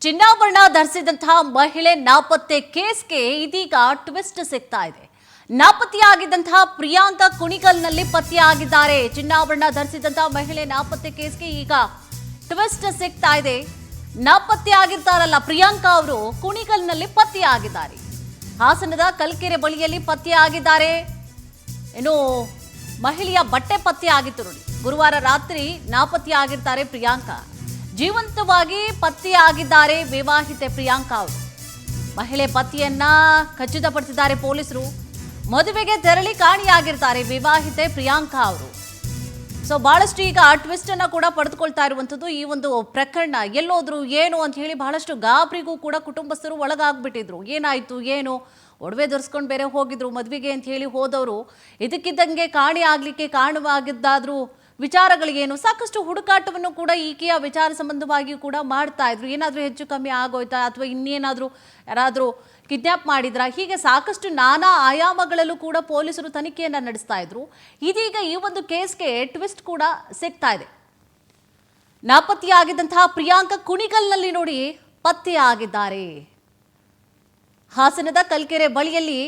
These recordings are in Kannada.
ಚಿನ್ನಾಭರಣ ಧರಿಸಿದಂತಹ ಮಹಿಳೆ ನಾಪತ್ತೆ ಕೇಸ್ಗೆ ಇದೀಗ ಟ್ವಿಸ್ಟ್ ಸಿಗ್ತಾ ಇದೆ. ನಾಪತ್ತೆಯಾಗಿದ್ದಂತಹ ಪ್ರಿಯಾಂಕಾ ಕುಣಿಗಲ್ನಲ್ಲಿ ಪತ್ತೆಯಾಗಿದ್ದಾರೆ. ಚಿನ್ನಾಭರಣ ಧರಿಸಿದಂತಹ ಮಹಿಳೆ ನಾಪತ್ತೆ ಕೇಸ್ಗೆ ಈಗ ಟ್ವಿಸ್ಟ್ ಸಿಗ್ತಾ ಇದೆ. ನಾಪತ್ತೆಯಾಗಿರ್ತಾರಲ್ಲ ಪ್ರಿಯಾಂಕಾ ಅವರು ಕುಣಿಗಲ್ನಲ್ಲಿ ಪತ್ತೆಯಾಗಿದ್ದಾರೆ. ಹಾಸನದ ಕಲ್ಕೆರೆ ಬಳಿಯಲ್ಲಿ ಪತ್ತೆಯಾಗಿದ್ದಾರೆ. ಏನು ಮಹಿಳೆಯ ಬಟ್ಟೆ ಪತ್ತೆಯಾಗಿತ್ತು ನೋಡಿ. ಗುರುವಾರ ರಾತ್ರಿ ನಾಪತ್ತೆಯಾಗಿರ್ತಾರೆ ಪ್ರಿಯಾಂಕಾ. ಜೀವಂತವಾಗಿ ಪತ್ತೆಯಾಗಿದ್ದಾರೆ ವಿವಾಹಿತೆ ಪ್ರಿಯಾಂಕಾ ಅವರು. ಮಹಿಳೆ ಪತಿಯನ್ನ ಖಚಿತಪಡಿಸಿದ್ದಾರೆ ಪೊಲೀಸರು. ಮದುವೆಗೆ ತೆರಳಿ ಕಾಣೆಯಾಗಿರ್ತಾರೆ ವಿವಾಹಿತೆ ಪ್ರಿಯಾಂಕಾ ಅವರು. ಸೊ ಬಹಳಷ್ಟು ಈಗ ಟ್ವಿಸ್ಟ್ ಅನ್ನ ಕೂಡ ಪಡೆದುಕೊಳ್ತಾ ಇರುವಂತದ್ದು ಈ ಒಂದು ಪ್ರಕರಣ. ಎಲ್ಲೋದ್ರು ಏನು ಅಂತ ಹೇಳಿ ಬಹಳಷ್ಟು ಗಾಬರಿಗೂ ಕೂಡ ಕುಟುಂಬಸ್ಥರು ಒಳಗಾಗ್ಬಿಟ್ಟಿದ್ರು. ಏನಾಯ್ತು ಏನು, ಒಡವೆ ಧರಿಸ್ಕೊಂಡು ಬೇರೆ ಹೋಗಿದ್ರು ಮದುವೆಗೆ ಅಂತ ಹೇಳಿ ಹೋದವರು ಇದಕ್ಕಿದ್ದಂಗೆ ಕಾಣೆ ಆಗ್ಲಿಕ್ಕೆ ಕಾರಣವಾಗಿದ್ದಾದ್ರೂ ವಿಚಾರಗಳಿಗೇನು, ಸಾಕಷ್ಟು ಹುಡುಕಾಟವನ್ನು ಕೂಡ ಈಕೆಯ ವಿಚಾರ ಸಂಬಂಧವಾಗಿ ಕೂಡ ಮಾಡ್ತಾ ಇದ್ರು. ಏನಾದರೂ ಹೆಚ್ಚು ಕಮ್ಮಿ ಆಗೋಯ್ತಾ ಅಥವಾ ಇನ್ನೇನಾದರೂ ಯಾರಾದರೂ ಕಿಡ್ನ್ಯಾಪ್ ಮಾಡಿದ್ರಾ, ಹೀಗೆ ಸಾಕಷ್ಟು ನಾನಾ ಆಯಾಮಗಳಲ್ಲೂ ಕೂಡ ಪೊಲೀಸರು ತನಿಖೆಯನ್ನು ನಡೆಸ್ತಾ ಇದ್ರು. ಇದೀಗ ಈ ಒಂದು ಕೇಸ್ಗೆ ಟ್ವಿಸ್ಟ್ ಕೂಡ ಸಿಗ್ತಾ ಇದೆ. ನಾಪತ್ತೆಯಾಗಿದ್ದಂತಹ ಪ್ರಿಯಾಂಕಾ ಕುಣಿಗಲ್ನಲ್ಲಿ ನೋಡಿ ಪತ್ತೆಯಾಗಿದ್ದಾರೆ. ಹಾಸನದ ಕಲ್ಕೆರೆ ಬಳಿಯಲ್ಲಿ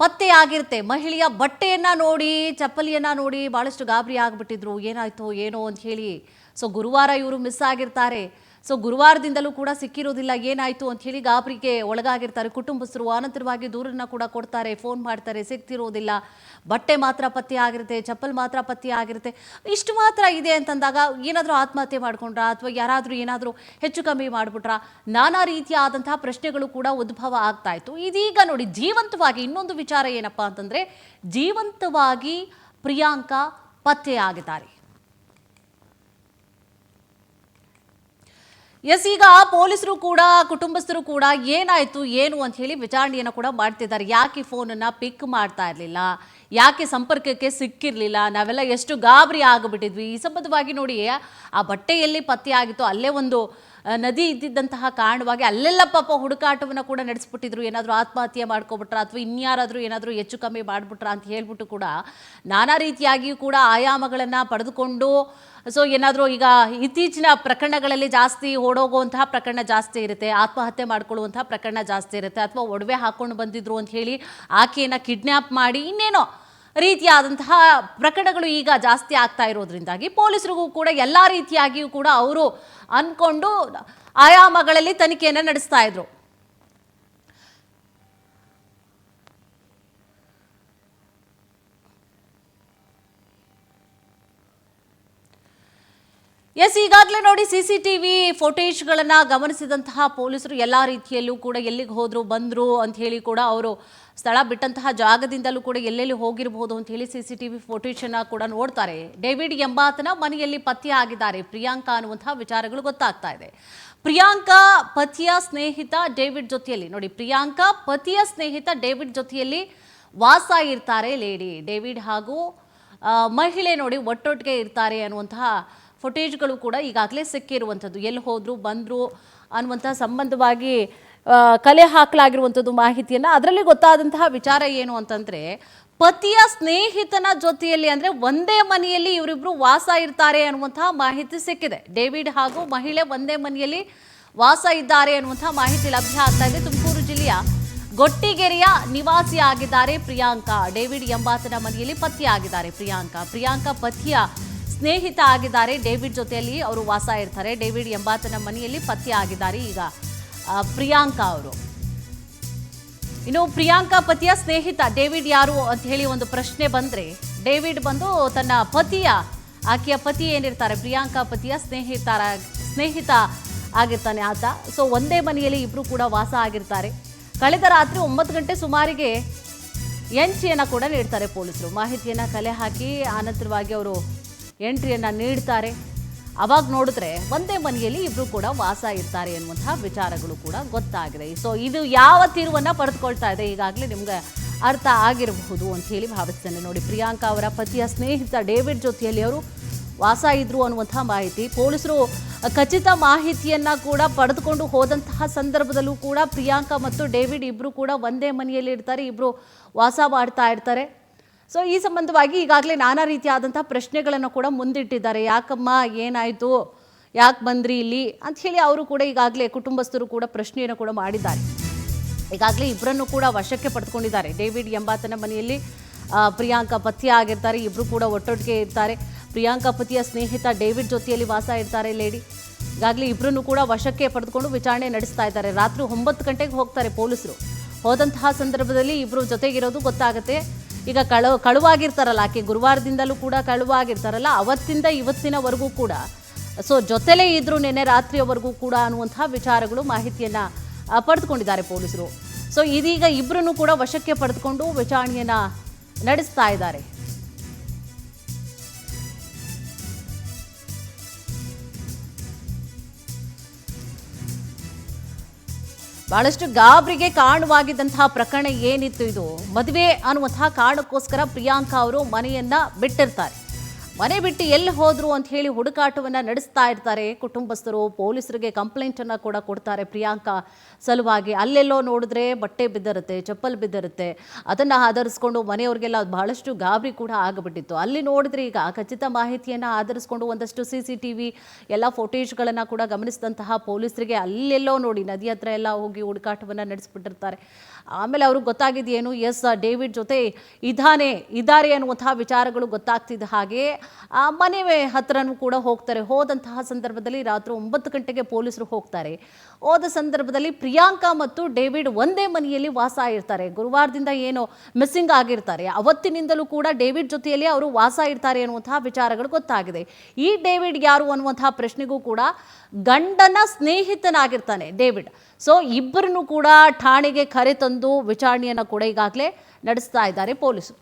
ಪತ್ತೆಯಾಗಿರುತ್ತೆ. ಮಹಿಳೆಯ ಬಟ್ಟೆಯನ್ನ ನೋಡಿ, ಚಪ್ಪಲಿಯನ್ನ ನೋಡಿ ಬಹಳಷ್ಟು ಗಾಬರಿ ಆಗ್ಬಿಟ್ಟಿದ್ರು. ಏನಾಯ್ತು ಏನೋ ಅಂತ ಹೇಳಿ. ಸೊ ಗುರುವಾರ ಇವರು ಮಿಸ್ ಆಗಿರ್ತಾರೆ. ಸೊ ಗುರುವಾರದಿಂದಲೂ ಕೂಡ ಸಿಕ್ಕಿರೋದಿಲ್ಲ, ಏನಾಯ್ತು ಅಂತ ಹೇಳಿ ಗಾಬರಿಗೆ ಒಳಗಾಗಿರ್ತಾರೆ ಕುಟುಂಬಸ್ಥರು. ಅನಂತರವಾಗಿ ದೂರನ್ನ ಕೂಡ ಕೊಡ್ತಾರೆ, ಫೋನ್ ಮಾಡ್ತಾರೆ, ಸಿಗ್ತಿರೋದಿಲ್ಲ. ಬಟ್ಟೆ ಮಾತ್ರ ಪತ್ತೆ ಆಗಿರುತ್ತೆ, ಚಪ್ಪಲ್ ಮಾತ್ರ ಪತ್ತೆ ಆಗಿರುತ್ತೆ. ಇಷ್ಟು ಮಾತ್ರ ಇದೆ ಅಂತಂದಾಗ ಏನಾದರೂ ಆತ್ಮಹತ್ಯೆ ಮಾಡ್ಕೊಂಡ್ರಾ ಅಥವಾ ಯಾರಾದರೂ ಏನಾದರೂ ಹೆಚ್ಚು ಕಮ್ಮಿ ಮಾಡಿಬಿಟ್ರಾ, ನಾನಾ ರೀತಿಯಾದಂತಹ ಪ್ರಶ್ನೆಗಳು ಕೂಡ ಉದ್ಭವ ಆಗ್ತಾ ಇತ್ತು. ಇದೀಗ ನೋಡಿ ಜೀವಂತವಾಗಿ ಇನ್ನೊಂದು ವಿಚಾರ ಏನಪ್ಪ ಅಂತಂದ್ರೆ, ಜೀವಂತವಾಗಿ ಪ್ರಿಯಾಂಕಾ ಪತ್ತೆಯಾಗಿದ್ದಾರೆ. ಎಸ್, ಈಗ ಪೊಲೀಸರು ಕೂಡ ಕುಟುಂಬಸ್ಥರು ಕೂಡ ಏನಾಯ್ತು ಏನು ಅಂತ ಹೇಳಿ ವಿಚಾರಣೆಯನ್ನು ಕೂಡ ಮಾಡ್ತಿದ್ದಾರೆ. ಯಾಕೆ ಫೋನನ್ನು ಪಿಕ್ ಮಾಡ್ತಾ ಇರಲಿಲ್ಲ, ಯಾಕೆ ಸಂಪರ್ಕಕ್ಕೆ ಸಿಕ್ಕಿರಲಿಲ್ಲ, ನಾವೆಲ್ಲ ಎಷ್ಟು ಗಾಬರಿ ಆಗಿಬಿಟ್ಟಿದ್ವಿ. ಈ ಸಂಬಂಧವಾಗಿ ನೋಡಿ, ಆ ಬಟ್ಟೆಯಲ್ಲಿ ಪತ್ತೆಯಾಗಿತ್ತು, ಅಲ್ಲೇ ಒಂದು ನದಿ ಇದ್ದಿದ್ದಂತಹ ಕಾರಣವಾಗಿ ಅಲ್ಲೆಲ್ಲ ಪಾಪ ಹುಡುಕಾಟವನ್ನು ಕೂಡ ನಡೆಸ್ಬಿಟ್ಟಿದ್ರು. ಏನಾದರೂ ಆತ್ಮಹತ್ಯೆ ಮಾಡ್ಕೊಬಿಟ್ರ ಅಥವಾ ಇನ್ಯಾರಾದರೂ ಏನಾದರೂ ಹೆಚ್ಚು ಕಮ್ಮಿ ಮಾಡಿಬಿಟ್ರ ಅಂತ ಹೇಳ್ಬಿಟ್ಟು ಕೂಡ ನಾನಾ ರೀತಿಯಾಗಿಯೂ ಕೂಡ ಆಯಾಮಗಳನ್ನು ಪಡೆದುಕೊಂಡು, ಸೊ ಏನಾದರೂ ಈಗ ಇತ್ತೀಚಿನ ಪ್ರಕರಣಗಳಲ್ಲಿ ಜಾಸ್ತಿ ಓಡೋಗುವಂತಹ ಪ್ರಕರಣ ಜಾಸ್ತಿ ಇರುತ್ತೆ, ಆತ್ಮಹತ್ಯೆ ಮಾಡ್ಕೊಳ್ಳುವಂತಹ ಪ್ರಕರಣ ಜಾಸ್ತಿ ಇರುತ್ತೆ, ಅಥವಾ ಒಡವೆ ಹಾಕ್ಕೊಂಡು ಬಂದಿದ್ರು ಅಂತ ಹೇಳಿ ಆಕೆಯನ್ನು ಕಿಡ್ನ್ಯಾಪ್ ಮಾಡಿ ಇನ್ನೇನೋ ರೀತಿಯಾದಂತಹ ಪ್ರಕರಣಗಳು ಈಗ ಜಾಸ್ತಿ ಆಗ್ತಾ ಇರೋದ್ರಿಂದಾಗಿ ಪೊಲೀಸರಿಗೂ ಕೂಡ ಎಲ್ಲ ರೀತಿಯಾಗಿಯೂ ಕೂಡ ಅವರು ಅಂದ್ಕೊಂಡು ಆಯಾಮಗಳಲ್ಲಿ ತನಿಖೆಯನ್ನು ನಡೆಸ್ತಾ ಇದ್ರು. ಎಸ್, ಈಗಾಗಲೇ ನೋಡಿ CCTV ಫೋಟೇಜ್ಗಳನ್ನು ಗಮನಿಸಿದಂತಹ ಪೊಲೀಸರು ಎಲ್ಲ ರೀತಿಯಲ್ಲೂ ಕೂಡ ಎಲ್ಲಿಗೆ ಹೋದ್ರು ಬಂದರು ಅಂತ ಹೇಳಿ ಕೂಡ ಅವರು ಸ್ಥಳ ಬಿಟ್ಟಂತಹ ಜಾಗದಿಂದಲೂ ಕೂಡ ಎಲ್ಲೆಲ್ಲಿ ಹೋಗಿರಬಹುದು ಅಂತ ಹೇಳಿ CCTV ಫೋಟೇಜನ್ನು ಕೂಡ ನೋಡ್ತಾರೆ. ಡೇವಿಡ್ ಎಂಬಾತನ ಮನೆಯಲ್ಲಿ ಪತ್ತೆಯಾಗಿದ್ದಾರೆ ಪ್ರಿಯಾಂಕಾ ಅನ್ನುವಂತಹ ವಿಚಾರಗಳು ಗೊತ್ತಾಗ್ತಾ ಇದೆ. ಪ್ರಿಯಾಂಕಾ ಪತಿಯ ಸ್ನೇಹಿತ ಡೇವಿಡ್ ಜೊತೆಯಲ್ಲಿ ನೋಡಿ, ಪ್ರಿಯಾಂಕಾ ಪತಿಯ ಸ್ನೇಹಿತ ಡೇವಿಡ್ ಜೊತೆಯಲ್ಲಿ ವಾಸ ಇರ್ತಾರೆ ಲೇಡಿ. ಡೇವಿಡ್ ಹಾಗೂ ಮಹಿಳೆ ನೋಡಿ ಒಟ್ಟೊಟ್ಟಿಗೆ ಇರ್ತಾರೆ ಅನ್ನುವಂತಹ ಫುಟೇಜ್ಗಳು ಕೂಡ ಈಗಾಗಲೇ ಸಿಕ್ಕಿರುವಂಥದ್ದು. ಎಲ್ಲಿ ಹೋದ್ರು ಬಂದರು ಅನ್ನುವಂಥ ಸಂಬಂಧವಾಗಿ ಕಲೆ ಹಾಕಲಾಗಿರುವಂಥದ್ದು ಮಾಹಿತಿಯನ್ನು. ಅದರಲ್ಲಿ ಗೊತ್ತಾದಂತಹ ವಿಚಾರ ಏನು ಅಂತಂದರೆ, ಪತಿಯ ಸ್ನೇಹಿತನ ಜೊತೆಯಲ್ಲಿ ಅಂದರೆ ಒಂದೇ ಮನೆಯಲ್ಲಿ ಇವರಿಬ್ಬರು ವಾಸ ಇರ್ತಾರೆ ಅನ್ನುವಂತಹ ಮಾಹಿತಿ ಸಿಕ್ಕಿದೆ. ಡೇವಿಡ್ ಹಾಗೂ ಮಹಿಳೆ ಒಂದೇ ಮನೆಯಲ್ಲಿ ವಾಸ ಇದ್ದಾರೆ ಅನ್ನುವಂತಹ ಮಾಹಿತಿ ಲಭ್ಯ ಆಗ್ತಾ ಇದೆ. ತುಮಕೂರು ಜಿಲ್ಲೆಯ ಗೊಟ್ಟಿಗೆರೆಯ ನಿವಾಸಿಯಾಗಿದ್ದಾರೆ ಪ್ರಿಯಾಂಕಾ. ಡೇವಿಡ್ ಎಂಬಾತನ ಮನೆಯಲ್ಲಿ ಪತ್ತೆಯಾಗಿದ್ದಾರೆ ಪ್ರಿಯಾಂಕಾ. ಪ್ರಿಯಾಂಕಾ ಪತಿಯ ಸ್ನೇಹಿತ ಆಗಿದ್ದಾರೆ. ಡೇವಿಡ್ ಜೊತೆಯಲ್ಲಿ ಅವರು ವಾಸ ಇರ್ತಾರೆ. ಡೇವಿಡ್ ಎಂಬಾತನ ಮನೆಯಲ್ಲಿ ಪತ್ತೆಯಾಗಿದ್ದಾರೆ ಈಗ ಪ್ರಿಯಾಂಕಾ ಅವರು. ಇನ್ನು ಪ್ರಿಯಾಂಕಾ ಪತಿಯ ಸ್ನೇಹಿತ ಡೇವಿಡ್ ಯಾರು ಅಂತ ಹೇಳಿ ಒಂದು ಪ್ರಶ್ನೆ ಬಂದರೆ, ಡೇವಿಡ್ ಬಂದು ತನ್ನ ಪತಿಯ, ಆಕೆಯ ಪತಿ ಏನಿರ್ತಾರೆ ಪ್ರಿಯಾಂಕಾ ಪತಿಯ ಸ್ನೇಹಿತ ಆಗಿರ್ತಾನೆ ಆತ. ಸೊ ಒಂದೇ ಮನೆಯಲ್ಲಿ ಇಬ್ಬರು ಕೂಡ ವಾಸ ಆಗಿರ್ತಾರೆ. ಕಳೆದ ರಾತ್ರಿ 9 ಗಂಟೆ ಸುಮಾರಿಗೆ ಎಂಟ್ರಿಯನ್ನು ಕೂಡ ನೀಡ್ತಾರೆ ಪೊಲೀಸರು. ಮಾಹಿತಿಯನ್ನು ಕಲೆ ಹಾಕಿ ಆನಂತರವಾಗಿ ಅವರು ಎಂಟ್ರಿಯನ್ನು ನೀಡ್ತಾರೆ. ಅವಾಗ ನೋಡಿದ್ರೆ ಒಂದೇ ಮನೆಯಲ್ಲಿ ಇಬ್ಬರು ಕೂಡ ವಾಸ ಇರ್ತಾರೆ ಎನ್ನುವಂತಹ ವಿಚಾರಗಳು ಕೂಡ ಗೊತ್ತಾಗಿದೆ. ಸೊ ಇದು ಯಾವ ತಿರುವನ್ನು ಪಡೆದುಕೊಳ್ತಾ ಇದೆ ಈಗಾಗಲೇ ನಿಮ್ಗೆ ಅರ್ಥ ಆಗಿರಬಹುದು ಅಂತ ಹೇಳಿ ಭಾವಿಸ್ತೇನೆ. ನೋಡಿ, ಪ್ರಿಯಾಂಕಾ ಅವರ ಪತಿಯ ಸ್ನೇಹಿತ ಡೇವಿಡ್ ಜೊತೆಯಲ್ಲಿ ಅವರು ವಾಸ ಇದ್ರು ಅನ್ನುವಂತಹ ಮಾಹಿತಿ ಪೊಲೀಸರು ಖಚಿತ ಮಾಹಿತಿಯನ್ನು ಕೂಡ ಪಡೆದುಕೊಂಡು ಹೋದಂತಹ ಸಂದರ್ಭದಲ್ಲೂ ಕೂಡ ಪ್ರಿಯಾಂಕಾ ಮತ್ತು ಡೇವಿಡ್ ಇಬ್ಬರು ಕೂಡ ಒಂದೇ ಮನೆಯಲ್ಲಿ ಇರ್ತಾರೆ, ಇಬ್ಬರು ವಾಸ ಮಾಡ್ತಾ ಇರ್ತಾರೆ. ಸೊ ಈ ಸಂಬಂಧವಾಗಿ ಈಗಾಗಲೇ ನಾನಾ ರೀತಿಯಾದಂತಹ ಪ್ರಶ್ನೆಗಳನ್ನು ಕೂಡ ಮುಂದಿಟ್ಟಿದ್ದಾರೆ. ಯಾಕಮ್ಮ ಏನಾಯಿತು, ಯಾಕೆ ಬಂದ್ರಿ ಇಲ್ಲಿ ಅಂತ ಹೇಳಿ ಅವರು ಕೂಡ ಈಗಾಗಲೇ ಕುಟುಂಬಸ್ಥರು ಕೂಡ ಪ್ರಶ್ನೆಯನ್ನು ಕೂಡ ಮಾಡಿದ್ದಾರೆ. ಈಗಾಗಲೇ ಇಬ್ಬರನ್ನು ಕೂಡ ವಶಕ್ಕೆ ಪಡೆದುಕೊಂಡಿದ್ದಾರೆ. ಡೇವಿಡ್ ಎಂಬಾತನ ಮನೆಯಲ್ಲಿ ಪ್ರಿಯಾಂಕಾ ಪತಿ ಆಗಿರ್ತಾರೆ. ಇಬ್ಬರು ಕೂಡ ಒಟ್ಟೊಟ್ಟಿಗೆ ಇರ್ತಾರೆ. ಪ್ರಿಯಾಂಕಾ ಪತಿಯ ಸ್ನೇಹಿತ ಡೇವಿಡ್ ಜೊತೆಯಲ್ಲಿ ವಾಸ ಇರ್ತಾರೆ ಲೇಡಿ. ಈಗಾಗಲೇ ಇಬ್ಬರನ್ನು ಕೂಡ ವಶಕ್ಕೆ ಪಡೆದುಕೊಂಡು ವಿಚಾರಣೆ ನಡೆಸ್ತಾ ಇದ್ದಾರೆ. ರಾತ್ರಿ 9 ಗಂಟೆಗೆ ಹೋಗ್ತಾರೆ ಪೊಲೀಸರು. ಹೋದಂತಹ ಸಂದರ್ಭದಲ್ಲಿ ಇಬ್ಬರು ಜೊತೆಗಿರೋದು ಗೊತ್ತಾಗುತ್ತೆ. ಈಗ ಕಳುವಾಗಿರ್ತಾರಲ್ಲ, ಆಕೆ ಗುರುವಾರದಿಂದಲೂ ಕೂಡ ಕಳುವಾಗಿರ್ತಾರಲ್ಲ, ಅವತ್ತಿಂದ ಇವತ್ತಿನವರೆಗೂ ಕೂಡ ಜೊತೆಲೇ ಇದ್ರು ನಿನ್ನೆ ರಾತ್ರಿಯವರೆಗೂ ಕೂಡ ಅನ್ನುವಂತಹ ವಿಚಾರಗಳು ಮಾಹಿತಿಯನ್ನ ಪಡೆದುಕೊಂಡಿದ್ದಾರೆ ಪೊಲೀಸರು. ಇದೀಗ ಇಬ್ಬರನ್ನು ಕೂಡ ವಶಕ್ಕೆ ಪಡೆದುಕೊಂಡು ವಿಚಾರಣೆಯನ್ನ ನಡೆಸ್ತಾ ಇದ್ದಾರೆ. ಬಹಳಷ್ಟು ಗಾಬರಿಗೆ ಕಾರಣವಾಗಿದ್ದಂತಹ ಪ್ರಕರಣ ಏನಿತ್ತು ಇದು? ಮದುವೆ ಅನ್ನುವಂತಹ ಕಾರಣಕ್ಕೋಸ್ಕರ ಪ್ರಿಯಾಂಕಾ ಅವರು ಮನೆಯನ್ನ ಬಿಟ್ಟಿರ್ತಾರೆ. ಮನೆ ಬಿಟ್ಟು ಎಲ್ಲಿ ಹೋದ್ರು ಅಂತ ಹೇಳಿ ಹುಡುಕಾಟವನ್ನ ನಡೆಸ್ತಾ ಇರ್ತಾರೆ ಕುಟುಂಬಸ್ಥರು. ಪೊಲೀಸರಿಗೆ ಕಂಪ್ಲೇಂಟ್ ಅನ್ನ ಕೂಡ ಕೊಡ್ತಾರೆ ಪ್ರಿಯಾಂಕಾ ಸಲುವಾಗಿ. ಅಲ್ಲೆಲ್ಲೋ ನೋಡಿದ್ರೆ ಬಟ್ಟೆ ಬಿದ್ದಿರುತ್ತೆ, ಚಪ್ಪಲ್ ಬಿದ್ದಿರುತ್ತೆ. ಅದನ್ನ ಆಧರಿಸ್ಕೊಂಡು ಮನೆಯವ್ರಿಗೆಲ್ಲ ಬಹಳಷ್ಟು ಗಾಬರಿ ಕೂಡ ಆಗಿಬಿಟ್ಟಿತ್ತು. ಅಲ್ಲಿ ನೋಡಿದ್ರೆ ಈಗ ಖಚಿತ ಮಾಹಿತಿಯನ್ನ ಆಧರಿಸ್ಕೊಂಡು ಒಂದಷ್ಟು CCTV ಎಲ್ಲ ಫೋಟೇಜ್ಗಳನ್ನ ಕೂಡ ಗಮನಿಸಿದಂತಹ ಪೊಲೀಸರಿಗೆ ಅಲ್ಲೆಲ್ಲೋ ನೋಡಿ ನದಿ ಹತ್ರ ಎಲ್ಲ ಹೋಗಿ ಹುಡುಕಾಟವನ್ನ ನಡೆಸ್ಬಿಟ್ಟಿರ್ತಾರೆ. ಆಮೇಲೆ ಅವ್ರಿಗೆ ಗೊತ್ತಾಗಿದ್ದೇನು, ಎಸ್ ಡೇವಿಡ್ ಜೊತೆ ಇದ್ದಾರೆ ಅನ್ನುವಂತಹ ವಿಚಾರಗಳು ಗೊತ್ತಾಗ್ತಿದ್ದ ಹಾಗೆ ಆ ಮನೆ ಹತ್ರನೂ ಕೂಡ ಹೋಗ್ತಾರೆ. ಹೋದಂತಹ ಸಂದರ್ಭದಲ್ಲಿ ರಾತ್ರಿ 9 ಗಂಟೆಗೆ ಪೊಲೀಸರು ಹೋಗ್ತಾರೆ. ಹೋದ ಸಂದರ್ಭದಲ್ಲಿ ಪ್ರಿಯಾಂಕಾ ಮತ್ತು ಡೇವಿಡ್ ಒಂದೇ ಮನೆಯಲ್ಲಿ ವಾಸ ಇರ್ತಾರೆ. ಗುರುವಾರದಿಂದ ಏನೋ ಮಿಸ್ಸಿಂಗ್ ಆಗಿರ್ತಾರೆ. ಅವತ್ತಿನಿಂದಲೂ ಕೂಡ ಡೇವಿಡ್ ಜೊತೆಯಲ್ಲಿ ಅವರು ವಾಸ ಇರ್ತಾರೆ ಅನ್ನುವಂತಹ ವಿಚಾರಗಳು ಗೊತ್ತಾಗಿದೆ. ಈ ಡೇವಿಡ್ ಯಾರು ಅನ್ನುವಂತಹ ಪ್ರಶ್ನೆಗೂ ಕೂಡ ಗಂಡನ ಸ್ನೇಹಿತನಾಗಿರ್ತಾನೆ ಡೇವಿಡ್. ಇಬ್ಬರನ್ನು ಕೂಡ ಠಾಣೆಗೆ ಕರೆ ತಂದು ವಿಚಾರಣೆಯನ್ನು ಕೂಡ ಈಗಾಗಲೇ ನಡೆಸ್ತಾ ಇದ್ದಾರೆ ಪೊಲೀಸರು.